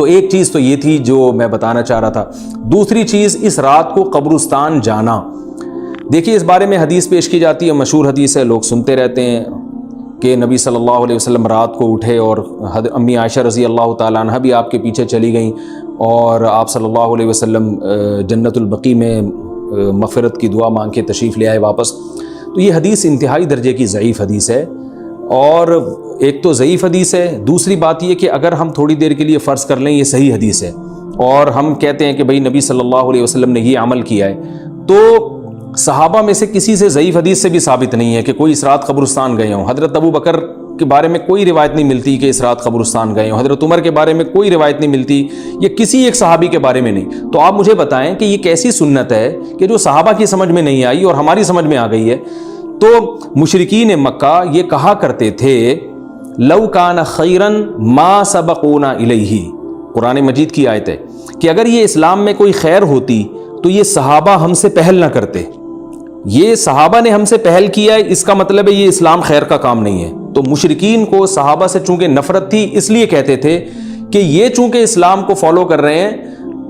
تو ایک چیز تو یہ تھی جو میں بتانا چاہ رہا تھا. دوسری چیز، اس رات کو قبرستان جانا. دیکھیے اس بارے میں حدیث پیش کی جاتی ہے، مشہور حدیث ہے، لوگ سنتے رہتے ہیں کہ نبی صلی اللہ علیہ وسلم رات کو اٹھے اور امی عائشہ رضی اللہ تعالیٰ عنہ بھی آپ کے پیچھے چلی گئیں اور آپ صلی اللہ علیہ وسلم جنت البقیع میں مغفرت کی دعا مانگ کے تشریف لے آئے واپس. تو یہ حدیث انتہائی درجے کی ضعیف حدیث ہے، اور ایک تو ضعیف حدیث ہے، دوسری بات یہ کہ اگر ہم تھوڑی دیر کے لیے فرض کر لیں یہ صحیح حدیث ہے اور ہم کہتے ہیں کہ بھئی نبی صلی اللہ علیہ وسلم نے یہ عمل کیا ہے، تو صحابہ میں سے کسی سے ضعیف حدیث سے بھی ثابت نہیں ہے کہ کوئی اس رات قبرستان گئے ہوں. حضرت ابو بکر کے بارے میں کوئی روایت نہیں ملتی کہ اس رات قبرستان گئے ہوں، حضرت عمر کے بارے میں کوئی روایت نہیں ملتی، یا کسی ایک صحابی کے بارے میں نہیں. تو آپ مجھے بتائیں کہ یہ کیسی سنت ہے کہ جو صحابہ کی سمجھ میں نہیں آئی اور ہماری سمجھ میں آ گئی ہے. تو مشرکین مکہ یہ کہا کرتے تھے لو کان خیرن ما سبقونا الیہ، قرآن مجید کی آیت ہے کہ اگر یہ اسلام میں کوئی خیر ہوتی تو یہ صحابہ ہم سے پہل نہ کرتے. یہ صحابہ نے ہم سے پہل کیا ہے، اس کا مطلب ہے یہ اسلام خیر کا کام نہیں ہے. تو مشرکین کو صحابہ سے چونکہ نفرت تھی، اس لیے کہتے تھے کہ یہ چونکہ اسلام کو فالو کر رہے ہیں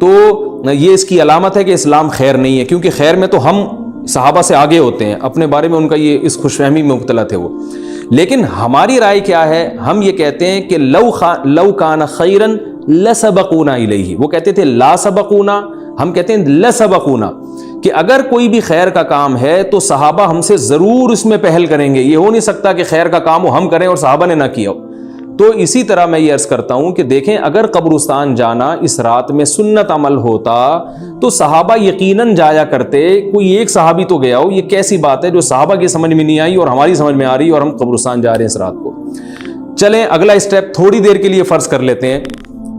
تو یہ اس کی علامت ہے کہ اسلام خیر نہیں ہے، کیونکہ خیر میں تو ہم صحابہ سے آگے ہوتے ہیں. اپنے بارے میں ان کا یہ اس خوش فہمی میں مبتلا تھے وہ. لیکن ہماری رائے کیا ہے؟ ہم یہ کہتے ہیں کہ لو کان خیرن لسبقونا الیہ. وہ کہتے تھے لا سبقونا، ہم کہتے ہیں لسبقونا، کہ اگر کوئی بھی خیر کا کام ہے تو صحابہ ہم سے ضرور اس میں پہل کریں گے. یہ ہو نہیں سکتا کہ خیر کا کام ہم کریں اور صحابہ نے نہ کیا ہو. تو اسی طرح میں یہ عرض کرتا ہوں کہ دیکھیں اگر قبرستان جانا اس رات میں سنت عمل ہوتا تو صحابہ یقیناً جایا کرتے. کوئی ایک صحابی تو گیا ہو، یہ کیسی بات ہے جو صحابہ کی سمجھ میں نہیں آئی اور ہماری سمجھ میں آ رہی اور ہم قبرستان جا رہے ہیں اس رات کو. چلیں اگلا اسٹیپ تھوڑی دیر کے لیے فرض کر لیتے ہیں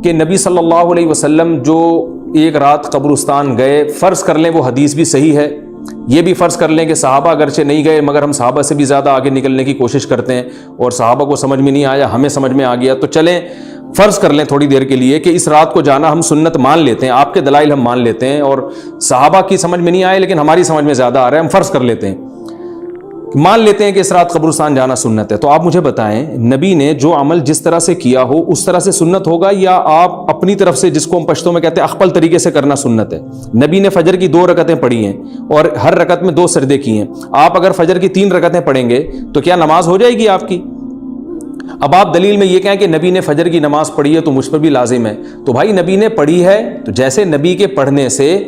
کہ نبی صلی اللہ علیہ وسلم جو ایک رات قبرستان گئے، فرض کر لیں وہ حدیث بھی صحیح ہے. یہ بھی فرض کر لیں کہ صحابہ اگرچہ نہیں گئے مگر ہم صحابہ سے بھی زیادہ آگے نکلنے کی کوشش کرتے ہیں اور صحابہ کو سمجھ میں نہیں آیا، ہمیں سمجھ میں آ گیا. تو چلیں فرض کر لیں تھوڑی دیر کے لیے کہ اس رات کو جانا ہم سنت مان لیتے ہیں، آپ کے دلائل ہم مان لیتے ہیں اور صحابہ کی سمجھ میں نہیں آئے لیکن ہماری سمجھ میں زیادہ آ رہا ہے. ہم فرض کر لیتے ہیں، مان لیتے ہیں کہ اس رات قبرستان جانا سنت ہے. تو آپ مجھے بتائیں نبی نے جو عمل جس طرح سے کیا ہو اس طرح سے سنت ہوگا، یا آپ اپنی طرف سے جس کو ہم پشتوں میں کہتے ہیں اخپل طریقے سے کرنا سنت ہے؟ نبی نے فجر کی 2 رکعتیں پڑھی ہیں اور ہر رکعت میں 2 سجدے کیے ہیں. آپ اگر فجر کی 3 رکعتیں پڑھیں گے تو کیا نماز ہو جائے گی آپ کی؟ اب آپ دلیل میں یہ کہیں کہ نبی نے فجر کی نماز پڑھی ہے تو مجھ پر بھی لازم ہے. تو بھائی نبی نے پڑھی ہے تو جیسے نبی کے پڑھنے سے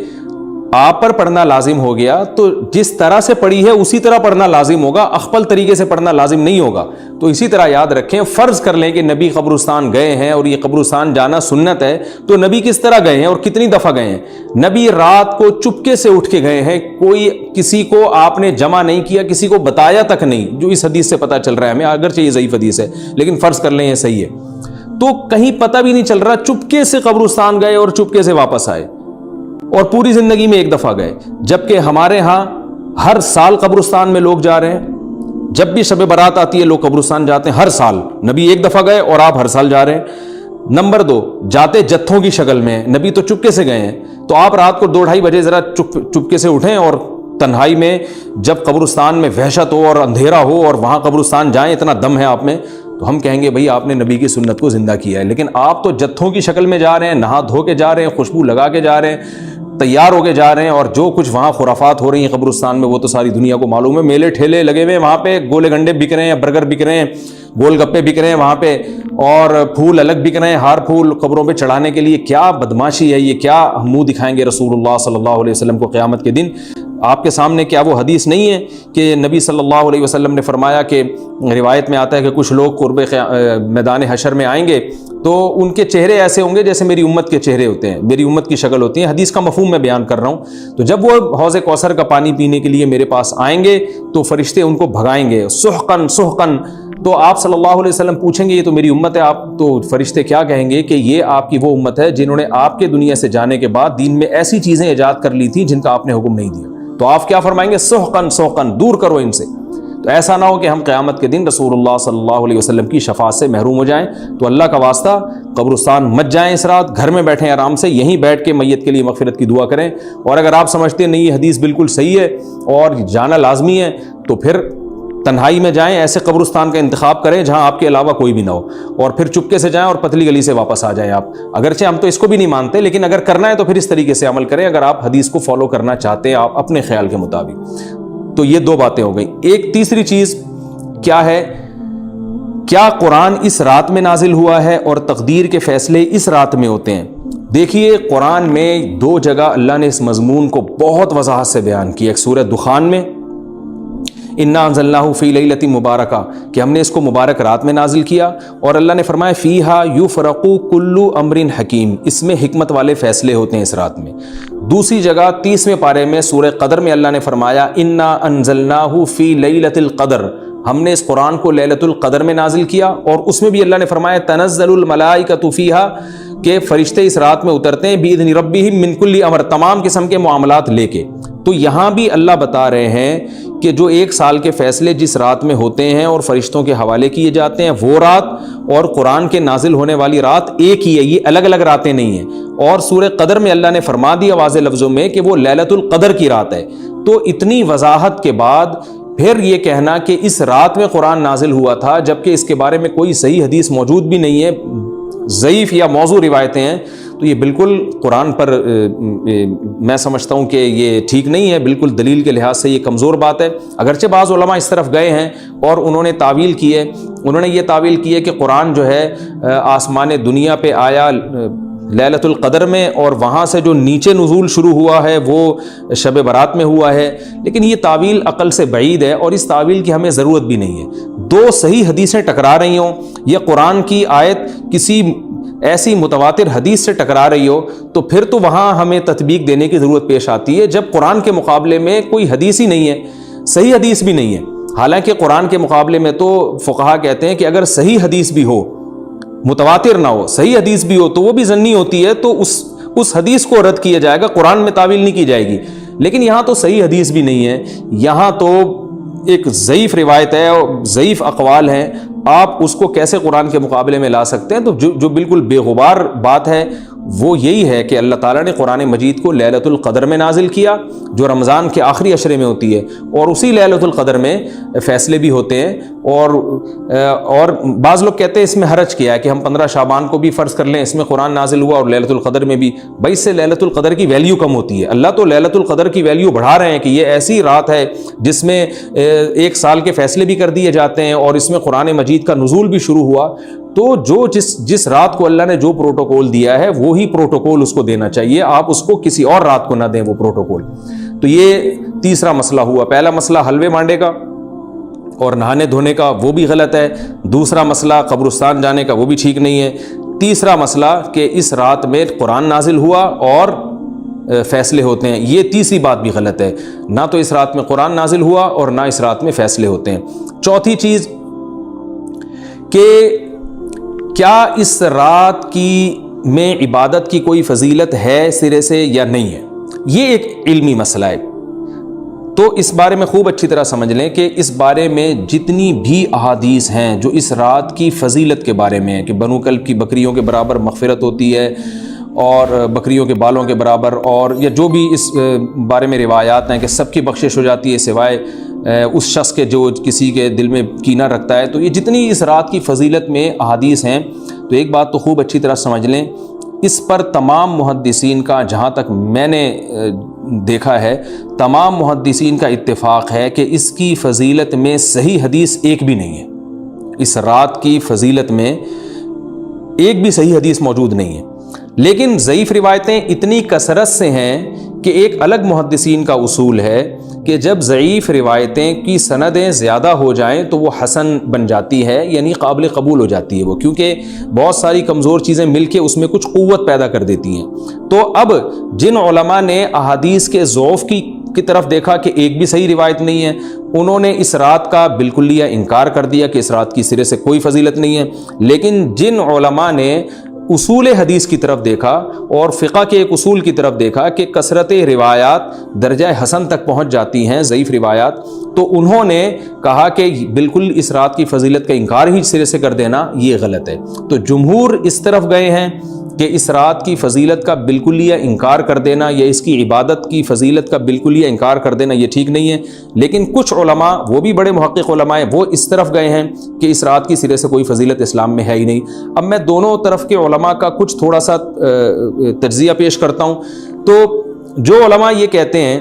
آپ پر پڑھنا لازم ہو گیا تو جس طرح سے پڑھی ہے اسی طرح پڑھنا لازم ہوگا، اخپل طریقے سے پڑھنا لازم نہیں ہوگا. تو اسی طرح یاد رکھیں، فرض کر لیں کہ نبی قبرستان گئے ہیں اور یہ قبرستان جانا سنت ہے، تو نبی کس طرح گئے ہیں اور کتنی دفعہ گئے ہیں؟ نبی رات کو چپکے سے اٹھ کے گئے ہیں، کوئی کسی کو آپ نے جمع نہیں کیا، کسی کو بتایا تک نہیں، جو اس حدیث سے پتہ چل رہا ہے ہمیں، اگرچہ یہ ضعیف حدیث ہے لیکن فرض کر لیں یہ صحیح ہے. تو کہیں پتہ بھی نہیں چل رہا، چپکے سے قبرستان گئے اور چپکے سے واپس آئے اور پوری زندگی میں ایک دفعہ گئے. جبکہ ہمارے ہاں ہر سال قبرستان میں لوگ جا رہے ہیں، جب بھی شب برات آتی ہے لوگ قبرستان جاتے ہیں ہر سال. نبی ایک دفعہ گئے اور آپ ہر سال جا رہے ہیں. نمبر 2، جاتے جتھوں کی شکل میں، نبی تو چپکے سے گئے ہیں، تو آپ رات کو 2-2:30 بجے ذرا چپکے سے اٹھیں اور تنہائی میں جب قبرستان میں وحشت ہو اور اندھیرا ہو اور وہاں قبرستان جائیں، اتنا دم ہے آپ میں، تو ہم کہیں گے بھئی آپ نے نبی کی سنت کو زندہ کیا ہے. لیکن آپ تو جتھوں کی شکل میں جا رہے ہیں، نہا دھو کے جا رہے ہیں، خوشبو لگا کے جا رہے ہیں، تیار ہو کے جا رہے ہیں، اور جو کچھ وہاں خرافات ہو رہی ہیں قبرستان میں وہ تو ساری دنیا کو معلوم ہے. میلے ٹھیلے لگے ہوئے ہیں وہاں پہ، گولے گنڈے بک رہے ہیں، برگر بک رہے ہیں، گول گپے بک رہے ہیں وہاں پہ، اور پھول الگ بک رہے ہیں، ہار پھول قبروں پہ چڑھانے کے لیے. کیا بدماشی ہے یہ، کیا منہ دکھائیں گے رسول اللہ صلی اللہ علیہ وسلم کو قیامت کے دن؟ آپ کے سامنے کیا وہ حدیث نہیں ہے کہ نبی صلی اللہ علیہ وسلم نے فرمایا کہ روایت میں آتا ہے کہ کچھ لوگ قرب میدان حشر میں آئیں گے تو ان کے چہرے ایسے ہوں گے جیسے میری امت کے چہرے ہوتے ہیں، میری امت کی شکل ہوتی ہے. حدیث کا مفہوم میں بیان کر رہا ہوں. تو جب وہ حوض کوثر کا پانی پینے کے لیے میرے پاس آئیں گے تو فرشتے ان کو بھگائیں گے، سحقن سحقن. تو آپ صلی اللہ علیہ وسلم پوچھیں گے یہ تو میری امت ہے، آپ تو فرشتے کیا کہیں گے کہ یہ آپ کی وہ امت ہے جنہوں نے آپ کے دنیا سے جانے کے بعد دین میں ایسی چیزیں ایجاد کر لی تھیں جن کا آپ نے حکم نہیں دیا. تو آپ کیا فرمائیں گے؟ سحقن سحقن، دور کرو ان سے. تو ایسا نہ ہو کہ ہم قیامت کے دن رسول اللہ صلی اللہ علیہ وسلم کی شفاعت سے محروم ہو جائیں. تو اللہ کا واسطہ قبرستان مت جائیں اس رات، گھر میں بیٹھیں آرام سے، یہیں بیٹھ کے میت کے لیے مغفرت کی دعا کریں. اور اگر آپ سمجھتے ہیں نہیں یہ حدیث بالکل صحیح ہے اور جانا لازمی ہے تو پھر تنہائی میں جائیں, ایسے قبرستان کا انتخاب کریں جہاں آپ کے علاوہ کوئی بھی نہ ہو, اور پھر چپکے سے جائیں اور پتلی گلی سے واپس آ جائیں آپ. اگرچہ ہم تو اس کو بھی نہیں مانتے, لیکن اگر کرنا ہے تو پھر اس طریقے سے عمل کریں, اگر آپ حدیث کو فالو کرنا چاہتے ہیں آپ اپنے خیال کے مطابق. تو یہ دو باتیں ہو گئیں. ایک تیسری چیز کیا ہے, کیا قرآن اس رات میں نازل ہوا ہے اور تقدیر کے فیصلے اس رات میں ہوتے ہیں؟ دیکھیے قرآن میں دو جگہ اللہ نے اس مضمون کو بہت وضاحت سے بیان کیا. ایک سورہ دخان میں انا انزلناہ فی لیلۃ مبارکہ, کہ ہم نے اس کو مبارک رات میں نازل کیا, اور اللہ نے فرمایا فیہا یفرق کل امر حکیم, اس میں حکمت والے فیصلے ہوتے ہیں اس رات میں. دوسری جگہ 30ویں پارے میں سورہ قدر میں اللہ نے فرمایا انا انزلناہ فی لیلۃ القدر, ہم نے اس قرآن کو لیلۃ القدر میں نازل کیا, اور اس میں بھی اللہ نے فرمایا تنزل الملائکۃ فیہا, کہ فرشتے اس رات میں اترتے ہیں باذن ربہم من کل امر, تمام قسم کے معاملات لے کے. تو یہاں بھی اللہ بتا رہے ہیں کہ جو 1 سال کے فیصلے جس رات میں ہوتے ہیں اور فرشتوں کے حوالے کیے جاتے ہیں وہ رات, اور قرآن کے نازل ہونے والی رات ایک ہی ہے, یہ الگ الگ راتیں نہیں ہیں. اور سورہ قدر میں اللہ نے فرما دیا واضح لفظوں میں کہ وہ لیلۃ القدر کی رات ہے. تو اتنی وضاحت کے بعد پھر یہ کہنا کہ اس رات میں قرآن نازل ہوا تھا, جبکہ اس کے بارے میں کوئی صحیح حدیث موجود بھی نہیں ہے, ضعیف یا موضوع روایتیں ہیں, تو یہ بالکل قرآن پر میں سمجھتا ہوں کہ یہ ٹھیک نہیں ہے, بالکل دلیل کے لحاظ سے یہ کمزور بات ہے. اگرچہ بعض علماء اس طرف گئے ہیں اور انہوں نے تعویل کی ہے, انہوں نے یہ تعویل کی ہے کہ قرآن جو ہے آسمان دنیا پہ آیا لیلۃ القدر میں, اور وہاں سے جو نیچے نزول شروع ہوا ہے وہ شب برات میں ہوا ہے, لیکن یہ تعویل عقل سے بعید ہے, اور اس تعویل کی ہمیں ضرورت بھی نہیں ہے. دو صحیح حدیثیں ٹکرا رہی ہوں یا قرآن کی آیت کسی ایسی متواتر حدیث سے ٹکرا رہی ہو, تو پھر تو وہاں ہمیں تطبیق دینے کی ضرورت پیش آتی ہے, جب قرآن کے مقابلے میں کوئی حدیث ہی نہیں ہے, صحیح حدیث بھی نہیں ہے. حالانکہ قرآن کے مقابلے میں تو فقہا کہتے ہیں کہ اگر صحیح حدیث بھی ہو, متواتر نہ ہو, صحیح حدیث بھی ہو, تو وہ بھی ظنی ہوتی ہے, تو اس حدیث کو رد کیا جائے گا, قرآن میں تعویل نہیں کی جائے گی. لیکن یہاں تو صحیح حدیث بھی نہیں ہے, یہاں تو ایک ضعیف روایت ہے اور ضعیف اقوال ہیں, آپ اس کو کیسے قرآن کے مقابلے میں لا سکتے ہیں؟ تو جو بالکل بے غبار بات ہے وہ یہی ہے کہ اللہ تعالیٰ نے قرآن مجید کو لیلۃ القدر میں نازل کیا, جو رمضان کے آخری عشرے میں ہوتی ہے, اور اسی لیلۃ القدر میں فیصلے بھی ہوتے ہیں. اور بعض لوگ کہتے ہیں اس میں حرج کیا ہے کہ ہم 15 شعبان کو بھی فرض کر لیں, اس میں قرآن نازل ہوا اور لیلۃ القدر میں بھی. بھائی اس سے لیلۃ القدر کی ویلیو کم ہوتی ہے. اللہ تو لیلۃ القدر کی ویلیو بڑھا رہے ہیں کہ یہ ایسی رات ہے جس میں 1 سال کے فیصلے بھی کر دیے جاتے ہیں, اور اس میں قرآن مجید کا نزول بھی شروع ہوا. تو جو جس رات کو اللہ نے جو پروٹوکول دیا ہے وہی پروٹوکول اس کو دینا چاہیے, آپ اس کو کسی اور رات کو نہ دیں وہ پروٹوکول. تو یہ تیسرا مسئلہ ہوا. پہلا مسئلہ حلوے مانڈے کا اور نہانے دھونے کا, وہ بھی غلط ہے. دوسرا مسئلہ قبرستان جانے کا, وہ بھی ٹھیک نہیں ہے. تیسرا مسئلہ کہ اس رات میں قرآن نازل ہوا اور فیصلے ہوتے ہیں, یہ تیسری بات بھی غلط ہے. نہ تو اس رات میں قرآن نازل ہوا اور نہ اس رات میں فیصلے ہوتے ہیں. چوتھی چیز کہ کیا اس رات کی میں عبادت کی کوئی فضیلت ہے سرے سے یا نہیں ہے, یہ ایک علمی مسئلہ ہے. تو اس بارے میں خوب اچھی طرح سمجھ لیں کہ اس بارے میں جتنی بھی احادیث ہیں جو اس رات کی فضیلت کے بارے میں ہیں کہ بنو کلب کی بکریوں کے برابر مغفرت ہوتی ہے اور بکریوں کے بالوں کے برابر, اور یا جو بھی اس بارے میں روایات ہیں کہ سب کی بخشش ہو جاتی ہے سوائے اس شخص کے جو کسی کے دل میں کینہ رکھتا ہے, تو یہ جتنی اس رات کی فضیلت میں احادیث ہیں, تو ایک بات تو خوب اچھی طرح سمجھ لیں, اس پر تمام محدثین کا, جہاں تک میں نے دیکھا ہے, تمام محدثین کا اتفاق ہے کہ اس کی فضیلت میں صحیح حدیث ایک بھی نہیں ہے. اس رات کی فضیلت میں ایک بھی صحیح حدیث موجود نہیں ہے. لیکن ضعیف روایتیں اتنی کثرت سے ہیں کہ ایک الگ محدثین کا اصول ہے کہ جب ضعیف روایتیں کی سندیں زیادہ ہو جائیں تو وہ حسن بن جاتی ہے, یعنی قابل قبول ہو جاتی ہے وہ, کیونکہ بہت ساری کمزور چیزیں مل کے اس میں کچھ قوت پیدا کر دیتی ہیں. تو اب جن علماء نے احادیث کے ضعف کی طرف دیکھا کہ ایک بھی صحیح روایت نہیں ہے, انہوں نے اس رات کا بالکل لیا انکار کر دیا کہ اس رات کی سرے سے کوئی فضیلت نہیں ہے. لیکن جن علماء نے اصول حدیث کی طرف دیکھا اور فقہ کے ایک اصول کی طرف دیکھا کہ کثرت روایات درجہ حسن تک پہنچ جاتی ہیں, ضعیف روایات, تو انہوں نے کہا کہ بالکل اس رات کی فضیلت کا انکار ہی سرے سے کر دینا یہ غلط ہے. تو جمہور اس طرف گئے ہیں کہ اس رات کی فضیلت کا بالکلیہ انکار کر دینا یا اس کی عبادت کی فضیلت کا بالکلیہ انکار کر دینا یہ ٹھیک نہیں ہے، لیکن کچھ علماء، وہ بھی بڑے محقق علماء ہیں، وہ اس طرف گئے ہیں کہ اس رات کی سرے سے کوئی فضیلت اسلام میں ہے ہی نہیں۔ اب میں دونوں طرف کے علماء کا کچھ تھوڑا سا تجزیہ پیش کرتا ہوں۔ تو جو علماء یہ کہتے ہیں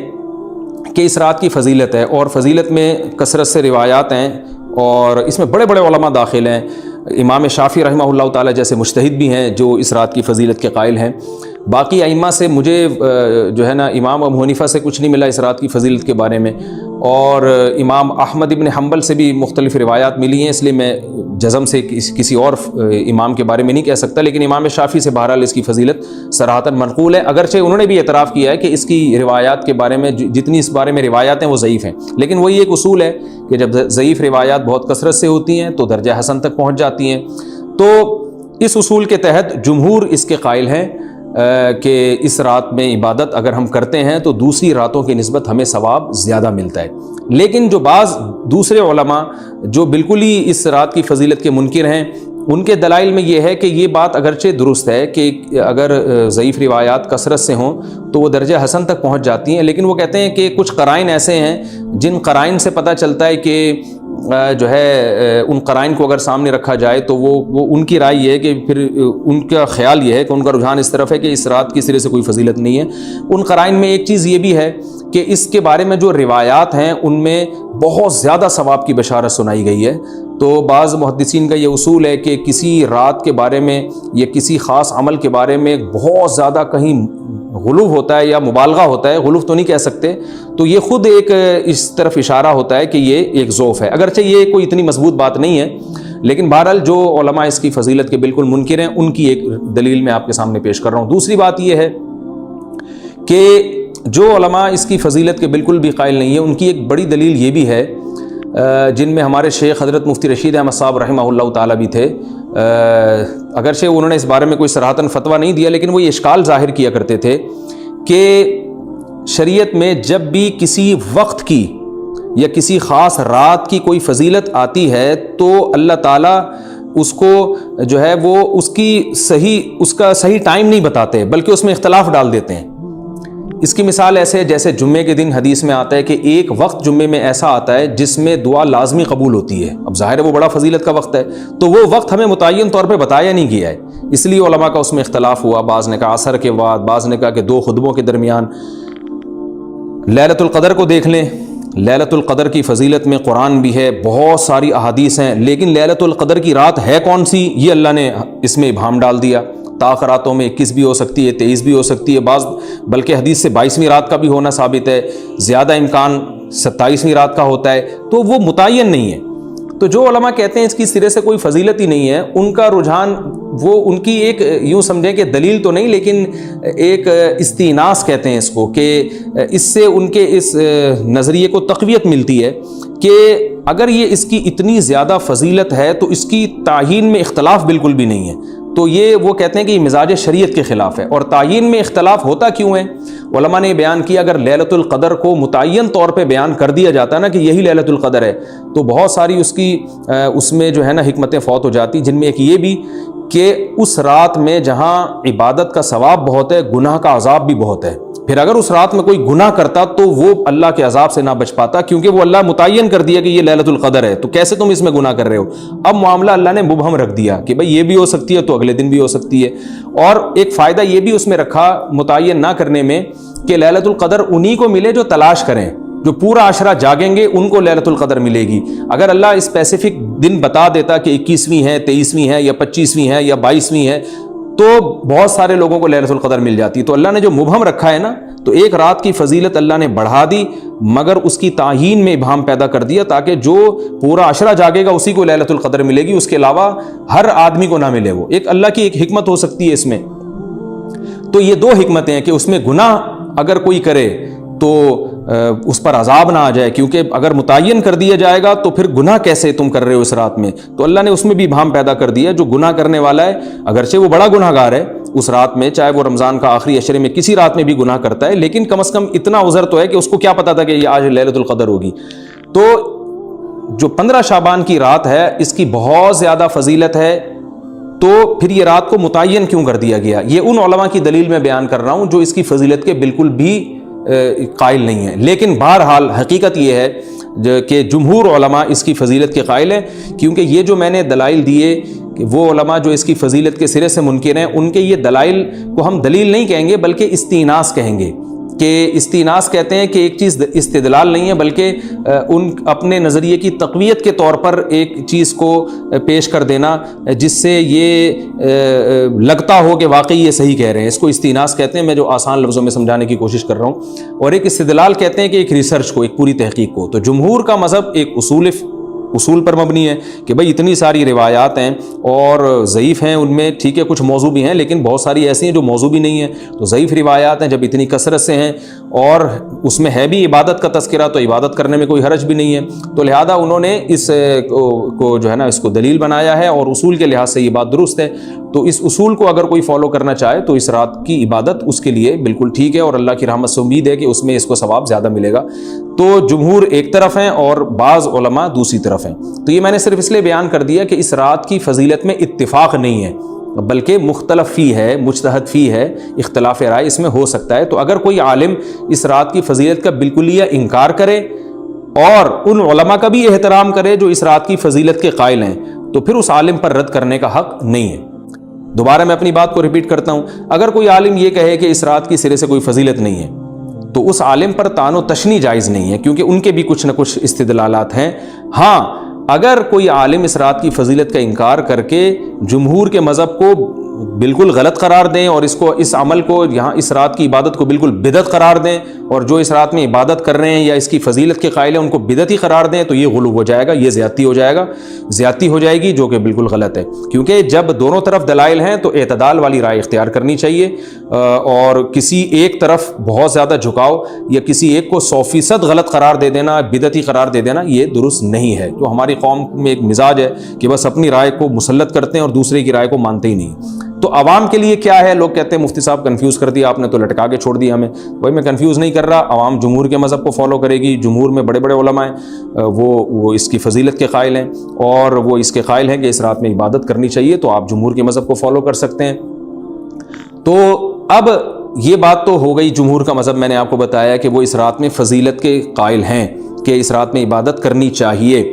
کہ اس رات کی فضیلت ہے، اور فضیلت میں کثرت سے روایات ہیں اور اس میں بڑے بڑے علماء داخل ہیں، امام شافعی رحمہ اللہ تعالیٰ جیسے مجتہد بھی ہیں جو اس رات کی فضیلت کے قائل ہیں۔ باقی ائمہ سے مجھے جو ہے نا امام ابو حنیفہ سے کچھ نہیں ملا اس رات کی فضیلت کے بارے میں، اور امام احمد ابن حنبل سے بھی مختلف روایات ملی ہیں، اس لیے میں جزم سے کسی اور امام کے بارے میں نہیں کہہ سکتا، لیکن امام شافعی سے بہرحال اس کی فضیلت صراحتاً منقول ہے، اگرچہ انہوں نے بھی اعتراف کیا ہے کہ اس کی روایات کے بارے میں جتنی اس بارے میں روایات ہیں وہ ضعیف ہیں، لیکن وہی ایک اصول ہے کہ جب ضعیف روایات بہت کثرت سے ہوتی ہیں تو درجہ حسن تک پہنچ جاتی ہیں۔ تو اس اصول کے تحت جمہور اس کے قائل ہیں کہ اس رات میں عبادت اگر ہم کرتے ہیں تو دوسری راتوں کی نسبت ہمیں ثواب زیادہ ملتا ہے، لیکن جو بعض دوسرے علماء جو بالکل ہی اس رات کی فضیلت کے منکر ہیں، ان کے دلائل میں یہ ہے کہ یہ بات اگرچہ درست ہے کہ اگر ضعیف روایات کثرت سے ہوں تو وہ درجہ حسن تک پہنچ جاتی ہیں، لیکن وہ کہتے ہیں کہ کچھ قرائن ایسے ہیں جن قرائن سے پتہ چلتا ہے کہ جو ہے ان قرائن کو اگر سامنے رکھا جائے تو وہ ان کی رائے یہ ہے کہ پھر ان کا خیال یہ ہے کہ ان کا رجحان اس طرف ہے کہ اس رات کی سرے سے کوئی فضیلت نہیں ہے۔ ان قرائن میں ایک چیز یہ بھی ہے کہ اس کے بارے میں جو روایات ہیں ان میں بہت زیادہ ثواب کی بشارت سنائی گئی ہے۔ تو بعض محدثین کا یہ اصول ہے کہ کسی رات کے بارے میں یا کسی خاص عمل کے بارے میں بہت زیادہ کہیں غلو ہوتا ہے یا مبالغہ ہوتا ہے، غلو تو نہیں کہہ سکتے، تو یہ خود ایک اس طرف اشارہ ہوتا ہے کہ یہ ایک ذوف ہے، اگرچہ یہ کوئی اتنی مضبوط بات نہیں ہے، لیکن بہرحال جو علماء اس کی فضیلت کے بالکل منکر ہیں ان کی ایک دلیل میں آپ کے سامنے پیش کر رہا ہوں۔ دوسری بات یہ ہے کہ جو علماء اس کی فضیلت کے بالکل بھی قائل نہیں ہیں، ان کی ایک بڑی دلیل یہ بھی ہے، جن میں ہمارے شیخ حضرت مفتی رشید احمد صاحب رحمہ اللہ تعالیٰ بھی تھے، اگرچہ انہوں نے اس بارے میں کوئی صراحتاً فتویٰ نہیں دیا، لیکن وہ یہ اشکال ظاہر کیا کرتے تھے کہ شریعت میں جب بھی کسی وقت کی یا کسی خاص رات کی کوئی فضیلت آتی ہے تو اللہ تعالیٰ اس کو جو ہے وہ اس کا صحیح ٹائم نہیں بتاتے، بلکہ اس میں اختلاف ڈال دیتے ہیں۔ اس کی مثال ایسے ہے جیسے جمعے کے دن حدیث میں آتا ہے کہ ایک وقت جمعے میں ایسا آتا ہے جس میں دعا لازمی قبول ہوتی ہے، اب ظاہر ہے وہ بڑا فضیلت کا وقت ہے، تو وہ وقت ہمیں متعین طور پہ بتایا نہیں گیا ہے، اس لیے علماء کا اس میں اختلاف ہوا، بعض نے کہا عصر کے بعد، بعض نے کہا کہ 2 خطبوں کے درمیان۔ لیلۃ القدر کو دیکھ لیں، لیلۃ القدر کی فضیلت میں قرآن بھی ہے، بہت ساری احادیث ہیں، لیکن لیلۃ القدر کی رات ہے کون سی یہ اللہ نے اس میں ابہام ڈال دیا۔ تاخراتوں میں 21 بھی ہو سکتی ہے، 23 بھی ہو سکتی ہے، بعض بلکہ حدیث سے 22ویں رات کا بھی ہونا ثابت ہے، زیادہ امکان 27ویں رات کا ہوتا ہے، تو وہ متعین نہیں ہے۔ تو جو علماء کہتے ہیں اس کی سرے سے کوئی فضیلت ہی نہیں ہے، ان کا رجحان وہ ان کی ایک یوں سمجھیں کہ دلیل تو نہیں لیکن ایک استئناس کہتے ہیں اس کو، کہ اس سے ان کے اس نظریے کو تقویت ملتی ہے کہ اگر یہ اس کی اتنی زیادہ فضیلت ہے تو اس کی تعیین میں اختلاف بالکل بھی نہیں ہے، تو یہ وہ کہتے ہیں کہ یہ مزاج شریعت کے خلاف ہے۔ اور تعیین میں اختلاف ہوتا کیوں ہے؟ علماء نے بیان کیا اگر لیلۃ القدر کو متعین طور پہ بیان کر دیا جاتا نا کہ یہی لیلۃ القدر ہے تو بہت ساری اس میں جو ہے نا حکمتیں فوت ہو جاتی، جن میں ایک یہ بھی کہ اس رات میں جہاں عبادت کا ثواب بہت ہے، گناہ کا عذاب بھی بہت ہے، پھر اگر اس رات میں کوئی گناہ کرتا تو وہ اللہ کے عذاب سے نہ بچ پاتا، کیونکہ وہ اللہ متعین کر دیا کہ یہ لیلۃ القدر ہے، تو کیسے تم اس میں گناہ کر رہے ہو؟ اب معاملہ اللہ نے مبہم رکھ دیا کہ بھئی یہ بھی ہو سکتی ہے تو اگلے دن بھی ہو سکتی ہے۔ اور ایک فائدہ یہ بھی اس میں رکھا متعین نہ کرنے میں کہ لیلۃ القدر انہی کو ملے جو تلاش کریں، جو پورا عشرہ جاگیں گے ان کو لیلۃ القدر ملے گی۔ اگر اللہ اسپیسیفک دن بتا دیتا کہ 21ویں ہے، 23ویں ہے یا 25ویں ہے یا 22ویں ہے تو بہت سارے لوگوں کو لیلۃ القدر مل جاتی، تو اللہ نے جو مبہم رکھا ہے نا، تو ایک رات کی فضیلت اللہ نے بڑھا دی مگر اس کی تعیین میں ابہام پیدا کر دیا تاکہ جو پورا عشرہ جاگے گا اسی کو لیلۃ القدر ملے گی، اس کے علاوہ ہر آدمی کو نہ ملے۔ وہ ایک اللہ کی ایک حکمت ہو سکتی ہے اس میں۔ تو یہ 2 حکمتیں ہیں کہ اس میں گناہ اگر کوئی کرے تو اس پر عذاب نہ آ جائے، کیونکہ اگر متعین کر دیا جائے گا تو پھر گناہ کیسے تم کر رہے ہو اس رات میں، تو اللہ نے اس میں بھی ابہام پیدا کر دیا۔ جو گناہ کرنے والا ہے اگرچہ وہ بڑا گناہ گار ہے اس رات میں، چاہے وہ رمضان کا آخری عشرے میں کسی رات میں بھی گناہ کرتا ہے، لیکن کم از کم اتنا عذر تو ہے کہ اس کو کیا پتا تھا کہ یہ آج لیلۃ القدر ہوگی۔ تو جو 15 شعبان کی رات ہے اس کی بہت زیادہ فضیلت ہے، تو پھر یہ رات کو متعین کیوں کر دیا گیا؟ یہ ان علماء کی دلیل میں بیان کر رہا ہوں جو اس کی فضیلت کے بالکل بھی قائل نہیں ہیں، لیکن بہرحال حقیقت یہ ہے کہ جمہور علماء اس کی فضیلت کے قائل ہیں، کیونکہ یہ جو میں نے دلائل دیے کہ وہ علماء جو اس کی فضیلت کے سرے سے منکر ہیں، ان کے یہ دلائل کو ہم دلیل نہیں کہیں گے بلکہ استیناس کہیں گے، کہ استیناس کہتے ہیں کہ ایک چیز استدلال نہیں ہے بلکہ ان اپنے نظریے کی تقویت کے طور پر ایک چیز کو پیش کر دینا جس سے یہ لگتا ہو کہ واقعی یہ صحیح کہہ رہے ہیں، اس کو استیناس کہتے ہیں، میں جو آسان لفظوں میں سمجھانے کی کوشش کر رہا ہوں۔ اور ایک استدلال کہتے ہیں کہ ایک ریسرچ کو، ایک پوری تحقیق کو۔ تو جمہور کا مذہب ایک اصول پر مبنی ہے کہ بھئی اتنی ساری روایات ہیں اور ضعیف ہیں، ان میں ٹھیک ہے کچھ موضوع بھی ہیں لیکن بہت ساری ایسی ہیں جو موضوع بھی نہیں ہیں، تو ضعیف روایات ہیں، جب اتنی کثرت سے ہیں اور اس میں ہے بھی عبادت کا تذکرہ تو عبادت کرنے میں کوئی حرج بھی نہیں ہے، تو لہذا انہوں نے اس کو جو ہے نا اس کو دلیل بنایا ہے اور اصول کے لحاظ سے یہ بات درست ہے۔ تو اس اصول کو اگر کوئی فالو کرنا چاہے تو اس رات کی عبادت اس کے لیے بالکل ٹھیک ہے اور اللہ کی رحمت سے امید ہے کہ اس میں اس کو ثواب زیادہ ملے گا۔ تو جمہور ایک طرف ہیں اور بعض علماء دوسری طرف ہیں۔ تو یہ میں نے صرف اس لیے بیان کر دیا کہ اس رات کی فضیلت میں اتفاق نہیں ہے بلکہ مختلف فی ہے، مجتہد فی ہے، اختلاف رائے اس میں ہو سکتا ہے۔ تو اگر کوئی عالم اس رات کی فضیلت کا بالکلیہ انکار کرے اور ان علماء کا بھی احترام کرے جو اس رات کی فضیلت کے قائل ہیں تو پھر اس عالم پر رد کرنے کا حق نہیں ہے۔ دوبارہ میں اپنی بات کو ریپیٹ کرتا ہوں، اگر کوئی عالم یہ کہے کہ اس رات کی سرے سے کوئی فضیلت نہیں ہے تو اس عالم پر طعن و تشنیع جائز نہیں ہے، کیونکہ ان کے بھی کچھ نہ کچھ استدلالات ہیں۔ ہاں اگر کوئی عالم اس رات کی فضیلت کا انکار کر کے جمہور کے مذہب کو بالکل غلط قرار دیں اور اس عمل کو یہاں اس رات کی عبادت کو بالکل بدعت قرار دیں اور جو اس رات میں عبادت کر رہے ہیں یا اس کی فضیلت کے قائل ہیں ان کو بدعتی قرار دیں تو یہ غلو ہو جائے گا، یہ زیادتی ہو جائے گی جو کہ بالکل غلط ہے۔ کیونکہ جب دونوں طرف دلائل ہیں تو اعتدال والی رائے اختیار کرنی چاہیے، اور کسی ایک طرف بہت زیادہ جھکاؤ یا کسی ایک کو 100% غلط قرار دے دینا، بدعتی قرار دے دینا، یہ درست نہیں ہے۔ جو ہماری قوم میں ایک مزاج ہے کہ بس اپنی رائے کو مسلط کرتے ہیں اور دوسرے کی رائے کو مانتے ہی نہیں۔ تو عوام کے لیے کیا ہے؟ لوگ کہتے ہیں مفتی صاحب کنفیوز کر دیا آپ نے، تو لٹکا کے چھوڑ دیا ہمیں۔ بھائی میں کنفیوز نہیں کر رہا، عوام جمہور کے مذہب کو فالو کرے گی، جمہور میں بڑے بڑے علماء ہیں، وہ اس کی فضیلت کے قائل ہیں اور وہ اس کے قائل ہیں کہ اس رات میں عبادت کرنی چاہیے، تو آپ جمہور کے مذہب کو فالو کر سکتے ہیں۔ تو اب یہ بات تو ہو گئی جمہور کا مذہب، میں نے آپ کو بتایا کہ وہ اس رات میں فضیلت کے قائل ہیں کہ اس رات میں عبادت کرنی چاہیے،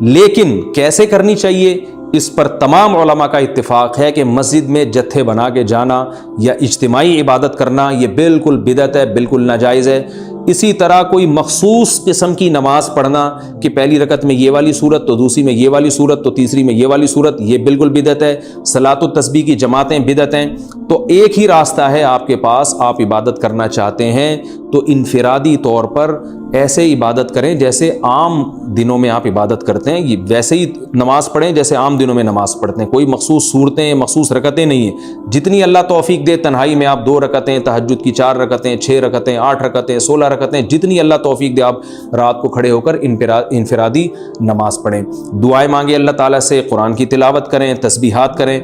لیکن کیسے کرنی چاہیے اس پر تمام علماء کا اتفاق ہے کہ مسجد میں جتھے بنا کے جانا یا اجتماعی عبادت کرنا یہ بالکل بدعت ہے، بالکل ناجائز ہے۔ اسی طرح کوئی مخصوص قسم کی نماز پڑھنا کہ پہلی رکعت میں یہ والی صورت تو دوسری میں یہ والی صورت تو تیسری میں یہ والی صورت، یہ بالکل بدعت ہے۔ صلاۃ التسبیح کی جماعتیں بدعت ہیں۔ تو ایک ہی راستہ ہے آپ کے پاس، آپ عبادت کرنا چاہتے ہیں تو انفرادی طور پر ایسے عبادت کریں جیسے عام دنوں میں آپ عبادت کرتے ہیں، ویسے ہی نماز پڑھیں جیسے عام دنوں میں نماز پڑھتے ہیں۔ کوئی مخصوص صورتیں، مخصوص رکعتیں نہیں ہیں، جتنی اللہ توفیق دے تنہائی میں آپ 2 رکعتیں، تہجد کی 4 رکعتیں، 6 رکعتیں، 8 رکعتیں، 16 رکعتیں، جتنی اللہ توفیق دے آپ رات کو کھڑے ہو کر انفرادی نماز پڑھیں، دعائیں مانگیں اللہ تعالیٰ سے، قرآن کی تلاوت کریں، تسبیحات کریں،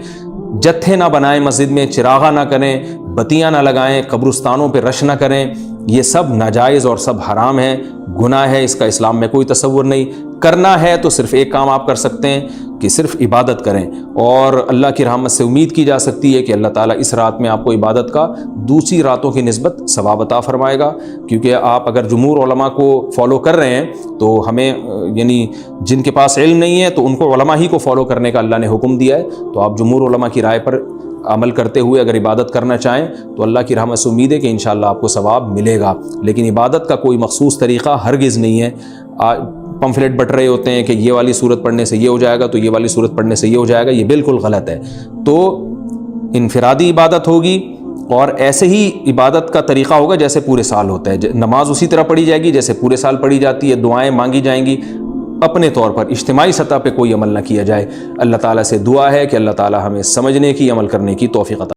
جتھے نہ بنائیں مسجد میں، چراغاں نہ کریں، بتیاں نہ لگائیں، قبرستانوں پہ رش نہ کریں، یہ سب ناجائز اور سب حرام ہے، گناہ ہے، اس کا اسلام میں کوئی تصور نہیں۔ کرنا ہے تو صرف ایک کام آپ کر سکتے ہیں کہ صرف عبادت کریں، اور اللہ کی رحمت سے امید کی جا سکتی ہے کہ اللہ تعالیٰ اس رات میں آپ کو عبادت کا دوسری راتوں کی نسبت ثواب عطا فرمائے گا، کیونکہ آپ اگر جمہور علماء کو فالو کر رہے ہیں تو ہمیں یعنی جن کے پاس علم نہیں ہے تو ان کو علماء ہی کو فالو کرنے کا اللہ نے حکم دیا ہے، تو آپ جمہور علماء کی رائے پر عمل کرتے ہوئے اگر عبادت کرنا چاہیں تو اللہ کی رحمت سے امید ہے کہ انشاءاللہ آپ کو ثواب ملے گا۔ لیکن عبادت کا کوئی مخصوص طریقہ ہرگز نہیں ہے۔ پمفلٹ بٹ رہے ہوتے ہیں کہ یہ والی صورت پڑھنے سے یہ ہو جائے گا تو یہ والی صورت پڑھنے سے یہ ہو جائے گا، یہ بالکل غلط ہے۔ تو انفرادی عبادت ہوگی اور ایسے ہی عبادت کا طریقہ ہوگا جیسے پورے سال ہوتا ہے، نماز اسی طرح پڑھی جائے گی جیسے پورے سال پڑھی جاتی ہے، دعائیں مانگی جائیں گی، اپنے طور پر اجتماعی سطح پہ کوئی عمل نہ کیا جائے۔ اللہ تعالیٰ سے دعا ہے کہ اللہ تعالیٰ ہمیں سمجھنے کی، عمل کرنے کی توفیق عطا